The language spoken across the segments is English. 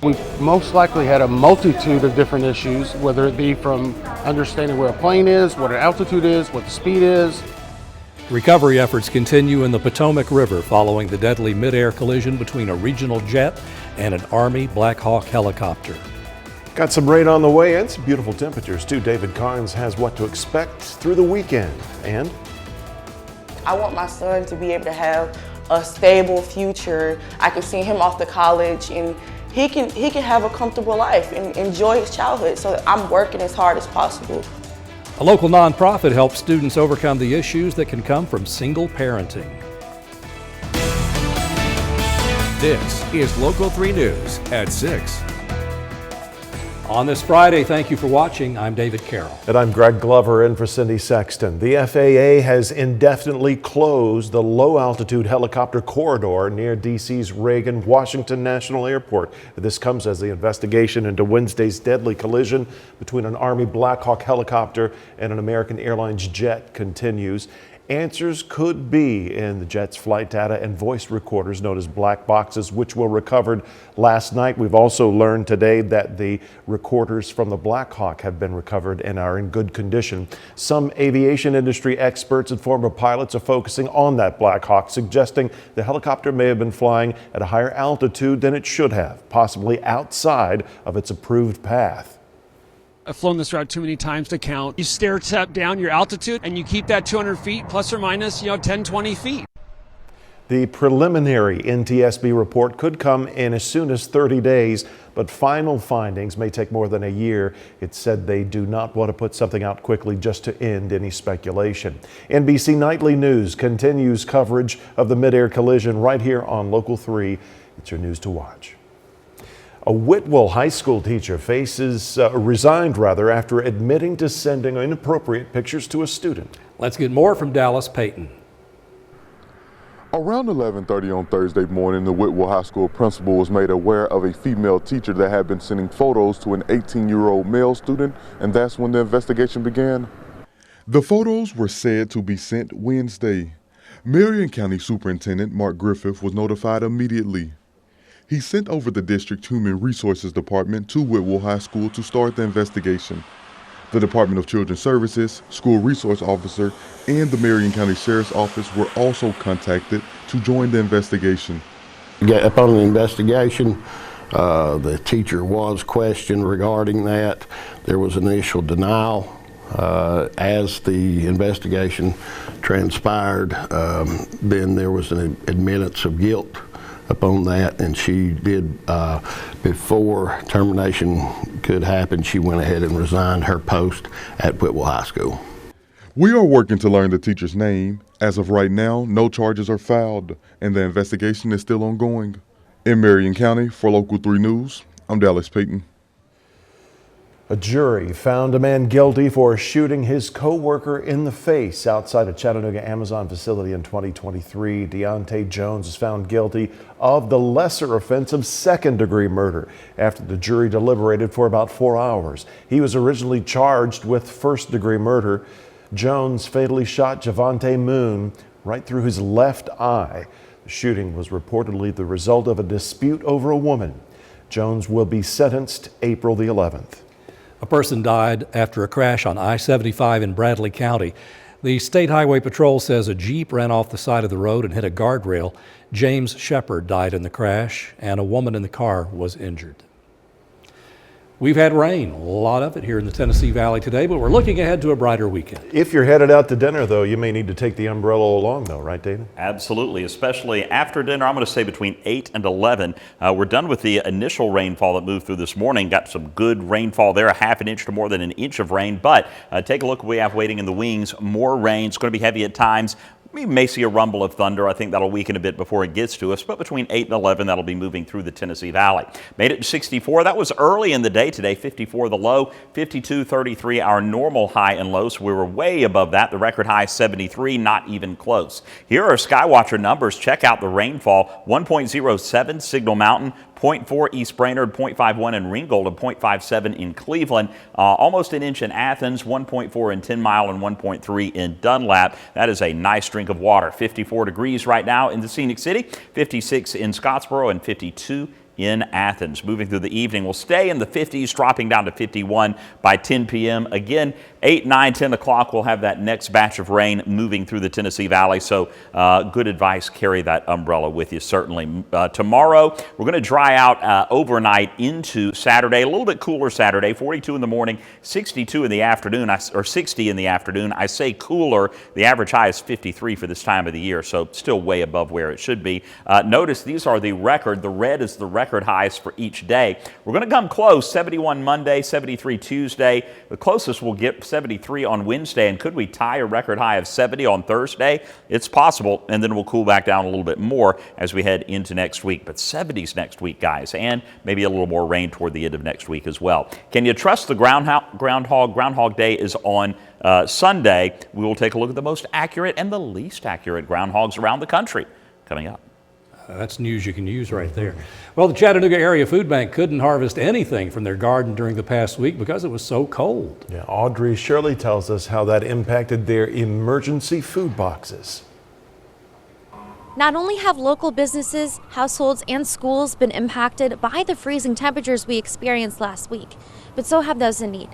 We most likely had a multitude of different issues, whether it be from understanding where a plane is, what our altitude is, what the speed is. Recovery efforts continue in the Potomac River following the deadly mid-air collision between a regional jet and an Army Black Hawk helicopter. Got some rain on the way and some beautiful temperatures too. David Carnes has what to expect through the weekend. And I want my son to be able to have a stable future. I can send him off to college and he can have a comfortable life and enjoy his childhood. So I'm working as hard as possible. A local nonprofit helps students overcome the issues that can come from single parenting. This is Local 3 News at 6. On this Friday, thank you for watching. I'm David Carroll. And I'm Greg Glover in for Cindy Sexton. The FAA has indefinitely closed the low-altitude helicopter corridor near D.C.'s Reagan-Washington National Airport. This comes as the investigation into Wednesday's deadly collision between an Army Black Hawk helicopter and an American Airlines jet continues. Answers could be in the jet's flight data and voice recorders known as black boxes, which were recovered last night. We've also learned today that the recorders from the Black Hawk have been recovered and are in good condition. Some aviation industry experts and former pilots are focusing on that Black Hawk, suggesting the helicopter may have been flying at a higher altitude than it should have, possibly outside of its approved path. I've flown this route too many times to count. You stair step down your altitude and you keep that 200 feet plus or minus, 10, 20 feet. The preliminary NTSB report could come in as soon as 30 days, but final findings may take more than a year. It said they do not want to put something out quickly just to end any speculation. NBC Nightly News continues coverage of the mid-air collision right here on Local 3. It's your news to watch. A Whitwell High School teacher resigned after admitting to sending inappropriate pictures to a student. Let's get more from Dallas Payton. Around 11:30 on Thursday morning, the Whitwell High School principal was made aware of a female teacher that had been sending photos to an 18-year-old male student, and that's when the investigation began. The photos were said to be sent Wednesday. Marion County Superintendent Mark Griffith was notified immediately. He sent over the district Human Resources Department to Whitwell High School to start the investigation. The Department of Children's Services, School Resource Officer, and the Marion County Sheriff's Office were also contacted to join the investigation. Upon the investigation, the teacher was questioned regarding that. There was initial denial. As the investigation transpired, then there was an admittance of guilt upon that, and she did, before termination could happen, she went ahead and resigned her post at Whitwell High School. We are working to learn the teacher's name. As of right now, no charges are filed, and the investigation is still ongoing. In Marion County, for Local 3 News, I'm Dallas Payton. A jury found a man guilty for shooting his co-worker in the face outside a Chattanooga Amazon facility in 2023. Deontay Jones is found guilty of the lesser offense of second-degree murder after the jury deliberated for about 4 hours. He was originally charged with first-degree murder. Jones fatally shot Javante Moon right through his left eye. The shooting was reportedly the result of a dispute over a woman. Jones will be sentenced April the 11th. A person died after a crash on I-75 in Bradley County. The State Highway Patrol says a Jeep ran off the side of the road and hit a guardrail. James Shepard died in the crash, and a woman in the car was injured. We've had rain, a lot of it here in the Tennessee Valley today, but we're looking ahead to a brighter weekend. If you're headed out to dinner, though, you may need to take the umbrella along, though, right, David? Absolutely, especially after dinner. I'm going to say between 8 and 11. We're done with the initial rainfall that moved through this morning. Got some good rainfall there, a half an inch to more than an inch of rain. But take a look what we have waiting in the wings. More rain. It's going to be heavy at times. We may see a rumble of thunder. I think that'll weaken a bit before it gets to us, but between 8 and 11, that'll be moving through the Tennessee Valley. Made it to 64. That was early in the day today. 54 the low, 52, 33 our normal high and low, so we were way above that. The record high 73, not even close. Here are Skywatcher numbers. Check out the rainfall. 1.07 Signal Mountain, 0.4 East Brainerd, 0.51 in Ringgold, and 0.57 in Cleveland. Almost an inch in Athens, 1.4 in 10 Mile, and 1.3 in Dunlap. That is a nice drink of water. 54 degrees right now in the Scenic City, 56 in Scottsboro, and 52 in Athens. Moving through the evening, we'll stay in the 50s, dropping down to 51 by 10 p.m. Again, 8, 9, 10 o'clock, we'll have that next batch of rain moving through the Tennessee Valley. So good advice, carry that umbrella with you, certainly. Tomorrow, we're going to dry out overnight into Saturday. A little bit cooler Saturday, 42 in the morning, 62 in the afternoon, or 60 in the afternoon. I say cooler. The average high is 53 for this time of the year, so still way above where it should be. Notice these are the record. The red is the record highs for each day. We're going to come close, 71 Monday, 73 Tuesday. The closest we'll get 73 on Wednesday, and could we tie a record high of 70 on Thursday? It's possible, and then we'll cool back down a little bit more as we head into next week. But 70s next week, guys, and maybe a little more rain toward the end of next week as well. Can you trust the Groundhog Day is on Sunday. We will take a look at the most accurate and the least accurate groundhogs around the country coming up. That's news you can use right there. Well, the Chattanooga Area Food Bank couldn't harvest anything from their garden during the past week because it was so cold. Yeah, Audrey Shirley tells us how that impacted their emergency food boxes. Not only have local businesses, households, and schools been impacted by the freezing temperatures we experienced last week, but so have those in need.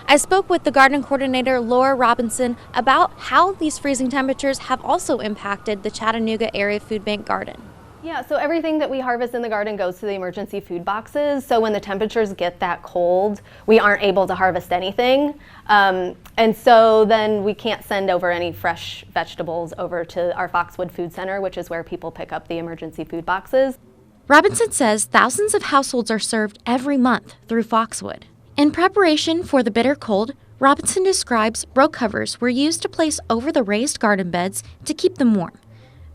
I spoke with the garden coordinator, Laura Robinson, about how these freezing temperatures have also impacted the Chattanooga Area Food Bank garden. Yeah, so everything that we harvest in the garden goes to the emergency food boxes. So when the temperatures get that cold, we aren't able to harvest anything. And so then we can't send over any fresh vegetables over to our Foxwood Food Center, which is where people pick up the emergency food boxes. Robinson says thousands of households are served every month through Foxwood. In preparation for the bitter cold, Robinson describes row covers were used to place over the raised garden beds to keep them warm.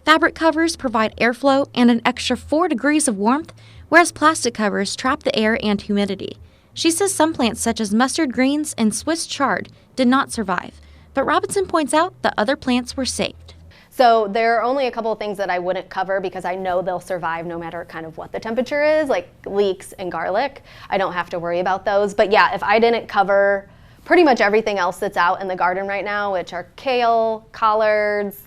Fabric covers provide airflow and an extra 4 degrees of warmth, whereas plastic covers trap the air and humidity. She says some plants such as mustard greens and Swiss chard did not survive, but Robinson points out that other plants were saved. So there are only a couple of things that I wouldn't cover because I know they'll survive no matter kind of what the temperature is, like leeks and garlic. I don't have to worry about those. But yeah, if I didn't cover pretty much everything else that's out in the garden right now, which are kale, collards,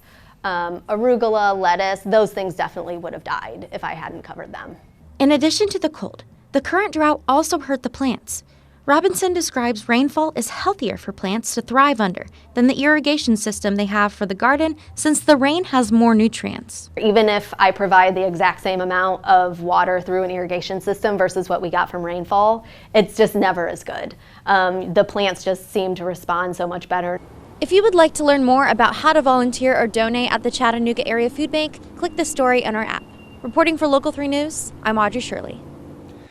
arugula, lettuce, those things definitely would have died if I hadn't covered them. In addition to the cold, the current drought also hurt the plants. Robinson describes rainfall is healthier for plants to thrive under than the irrigation system they have for the garden, since the rain has more nutrients. Even if I provide the exact same amount of water through an irrigation system versus what we got from rainfall, it's just never as good. The plants just seem to respond so much better. If you would like to learn more about how to volunteer or donate at the Chattanooga Area Food Bank, click the story in our app. Reporting for Local 3 News, I'm Audrey Shirley.